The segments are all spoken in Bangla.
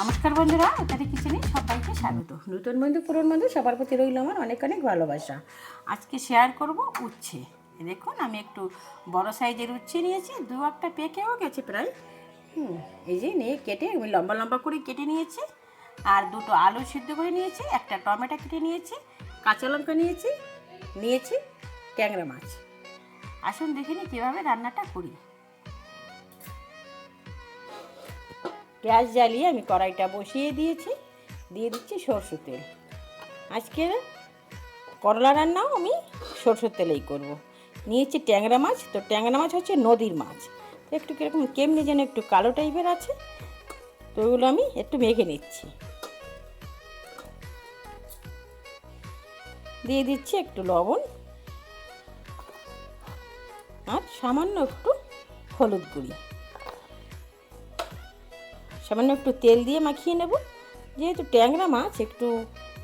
নমস্কার বন্ধুরা, ইত্যাদি কিচেনে সবাইকে স্বাগত। নতুন বন্ধু পুরনো বন্ধু সবার প্রতি রইল আমার অনেক অনেক ভালোবাসা। আজকে শেয়ার করব উচ্ছে। দেখুন, আমি একটু বড় সাইজের উচ্ছে নিয়েছি, দু একটা পেকেও গেছে প্রায়। এই যে নিয়ে কেটে আমি লম্বা লম্বা করে কেটে নিয়েছি। আর দুটো আলু সিদ্ধ করে নিয়েছি, একটা টমেটো কেটে নিয়েছি, কাঁচা লঙ্কা নিয়েছি ট্যাংরা মাছ। আসুন দেখে নিই কীভাবে রান্নাটা করি। গ্যাস জ্বালিয়ে আমি কড়াইটা বসিয়ে দিয়েছি, দিয়ে দিচ্ছি সরষের তেল। আজকে করলা রান্নাও আমি সরষের তেলেই করব। নিয়েছি ট্যাংরা মাছ, তো ট্যাংরা মাছ হচ্ছে নদীর মাছ, তো একটু কীরকম কেমনি যেন একটু কালো টাইপের আছে, তো ওগুলো আমি একটু মেখে নিচ্ছি। দিয়ে দিচ্ছি একটু লবণ আর সামান্য একটু হলুদ গুঁড়ি। সামান্য একটু তেল দিয়ে মাখিয়ে নেব, যেহেতু ট্যাংরা মাছ একটু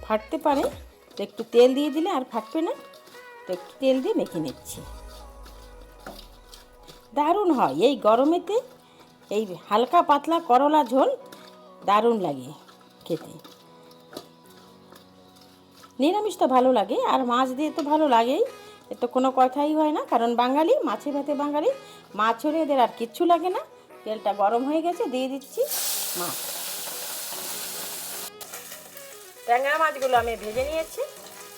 ফাটতে পারে, তো একটু তেল দিয়ে দিলে আর ফাটবে না, তো একটু তেল দিয়ে মেখে নিচ্ছি। দারুণ হয় এই গরমেতে, এই হালকা পাতলা করলা ঝোল দারুণ লাগে খেতে। নিরামিষ তো ভালো লাগে, আর মাছ দিয়ে তো ভালো লাগেই, এ তো কোনো কথাই হয় না, কারণ বাঙালি মাছে ভাতে বাঙালি। মাছ হলে এদের আর কিচ্ছু লাগে না। তেলটা গরম হয়ে গেছে, দিয়ে দিচ্ছি মাছ। ট্যাংরা মাছগুলো আমি ভেজে নিয়েছি,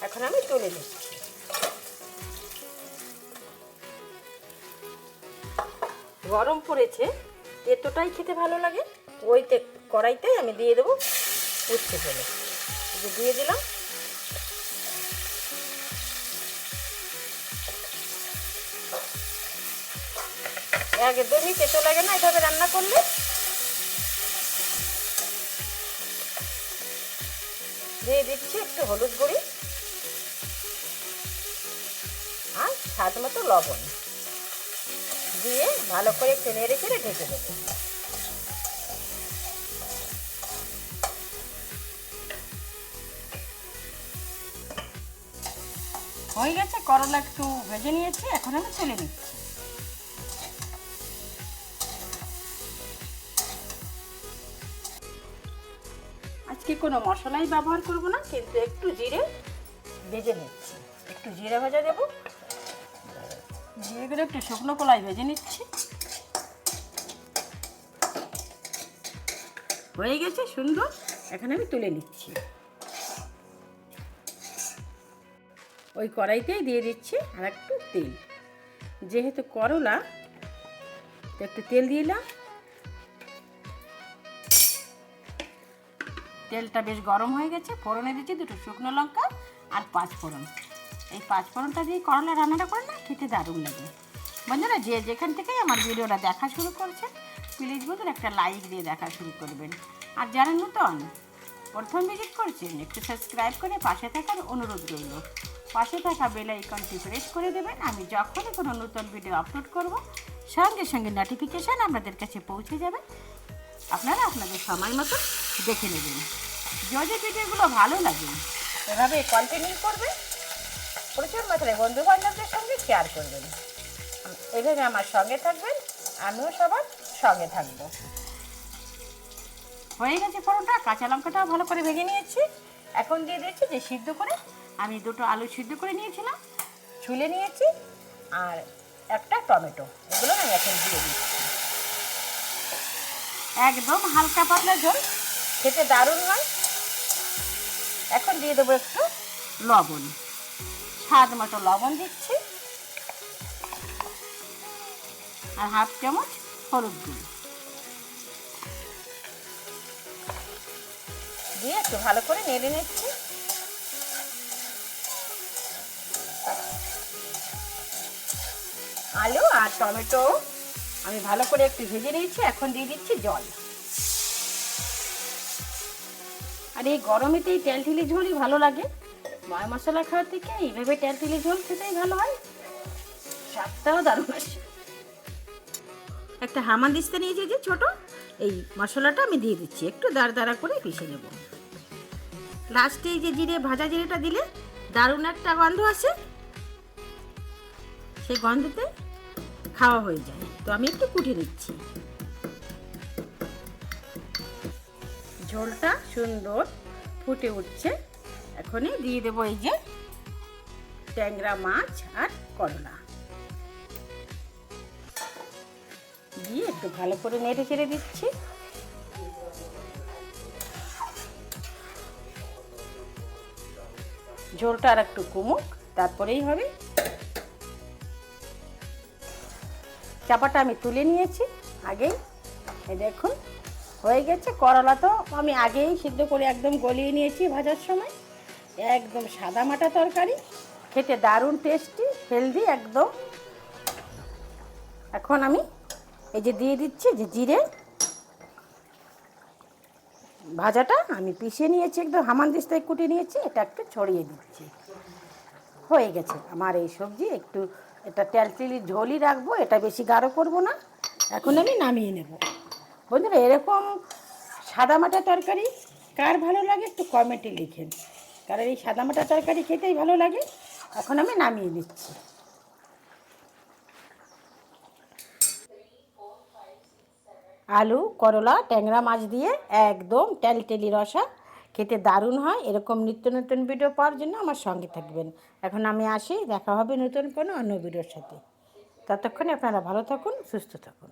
এখন আমি তুলে নিচ্ছি। গরম পড়েছে, এতটাই খেতে ভালো লাগে। ওইতে কড়াইতে আমি দিয়ে দেবো উচ্ছে ফেলে, দিয়ে দিলাম। একদমই তেতো লাগে না এভাবে রান্না করলে। দিয়ে দিচ্ছি একটু হলুদ গুঁড়ি আর স্বাদ মতো লবণ, দিয়ে ভালো করে একটু নেড়ে চেড়ে ঢেকে দেবো। হয়ে গেছে, করলা একটু ভেজে নিয়েছি, এখন আমি তুলে নিচ্ছি। আজকে কোনো মশলাই ব্যবহার করব না, কিন্তু একটু জিরে ভেজে নিচ্ছি। একটু জিরে ভাজা দেবো, জিরেগুলো একটু শুকনো কলাই ভেজে নিচ্ছি। হয়ে গেছে সুন্দর, এখন আমি তুলে নিচ্ছি। ওই কড়াইতেই দিয়ে দিচ্ছি আর একটু তেল, যেহেতু করলা একটু তেল দিলাম। তেলটা বেশ গরম হয়ে গেছে, ফোড়নে দিচ্ছি দুটো শুকনো লঙ্কা আর 5 ফোড়ন। এই 5 ফোড়নটা দিয়ে করলা রান্নাটা করে না খেতে দারুণ লাগে। বন্ধুরা, যে যেখান থেকেই আমার ভিডিওটা দেখা শুরু করছেন, প্লিজ বন্ধুরা একটা লাইক দিয়ে দেখা শুরু করবেন। আর যারা নতুন প্রথম ভিজিট করছেন, একটু সাবস্ক্রাইব করে পাশে থাকার অনুরোধ রইল। পাশে থাকা বেল আইকনটি প্রেস করে দেবেন। আমি যখনই কোনো নতুন ভিডিও আপলোড করব, সঙ্গে সঙ্গে নোটিফিকেশান আপনাদের কাছে পৌঁছে যাবে। আপনারা আপনাদের সময় মতো দেখে নেবেন। যদি ভিডিওগুলো ভালো লাগে এভাবে কন্টিনিউ করবেন, প্রচুর মাত্রায় বন্ধু বান্ধবদের সঙ্গে শেয়ার করবেন। এভাবে আমার সঙ্গে থাকবেন, আমিও সবার সঙ্গে থাকবো। হয়ে গেছে ফোড়নটা, কাঁচা লঙ্কাটাও ভালো করে ভেজে নিয়েছি। এখন দিয়ে দিচ্ছি যে সিদ্ধ করে আমি দুটো আলু সিদ্ধ করে নিয়েছিলাম, ছুলে নিয়েছি, আর একটা টমেটো, এগুলো আমি এখন দিয়ে দিচ্ছি। একদম হালকা পাতলা ঝোল, খেতে দারুণ হয়। এখন দিয়ে দেবো একটু লবণ, স্বাদ মতো লবণ দিচ্ছি, আর হাফ চামচ হলুদ গুঁড়ো দিয়ে একটু ভালো করে নেড়ে নিচ্ছি। আলু আর টমেটো আমি ভালো করে একটু ভেজে নিয়েছি, এখন দিয়ে দিচ্ছি জল। আর এই গরমেতেই তেলটিলি ঝোলই ভালো লাগে, ময় মশলা খাওয়ার থেকে এইভাবে তেলটিলি ঝোল খেতেই ভালো হয়, স্বাদটাও দারুণ আসে। একটা হামানদিস্তা নিয়েছি যে ছোট, এই মশলাটা আমি দিয়ে দিচ্ছি, একটু দাঁড়া করে পিষে নেব। লাস্টে এই যে ভাজা জিরেটা দিলে দারুণ একটা গন্ধ আসে, সেই গন্ধতে খাওয়া হয়ে যায়। তো আমি একটু কুটে নিচ্ছি, ঝোলটা সুন্দর ফুটে উঠছে। এখনই দিয়ে দেবো এই যে ট্যাংরা মাছ আর করলা, দিয়ে একটু ভালো করে নেড়ে চেড়ে দিচ্ছি। ঝোলটা আর একটু কমুক, তারপরেই হবে। চাপাটা আমি তুলে নিয়েছি আগেই, এই দেখুন হয়ে গেছে। করলা তো আমি আগেই সিদ্ধ করে একদম গলিয়ে নিয়েছি ভাজার সময়। একদম সাদা মাটা তরকারি, খেতে দারুণ টেস্টি, হেলদি একদম। এখন আমি এই যে দিয়ে দিচ্ছি যে জিরে ভাজাটা আমি পিষে নিয়েছি, একদম হামানদিস্তায় কুটে নিয়েছি, এটা একটু ছড়িয়ে দিচ্ছি। হয়ে গেছে আমার এই সবজি। একটু এটা তেলতেলি ঝোলই রাখবো, এটা বেশি গাঢ় করবো না। এখন আমি নামিয়ে নেব। বন্ধুরা, এরকম সাদামাটা তরকারি কার ভালো লাগে একটু কমেন্টে লিখেন, কারণ এই সাদামাটা তরকারি খেতেই ভালো লাগে। এখন আমি নামিয়ে নিচ্ছি। আলু, করলা, ট্যাংরা মাছ দিয়ে একদম টেলটেলি রসা, খেতে দারুণ হয়। এরকম নিত্য নতুন ভিডিও পাওয়ার জন্য আমার সঙ্গে থাকবেন। এখন আমি আসি, দেখা হবে নতুন কোনো অন্য ভিডিওর সাথে। ততক্ষণে আপনারা ভালো থাকুন, সুস্থ থাকুন।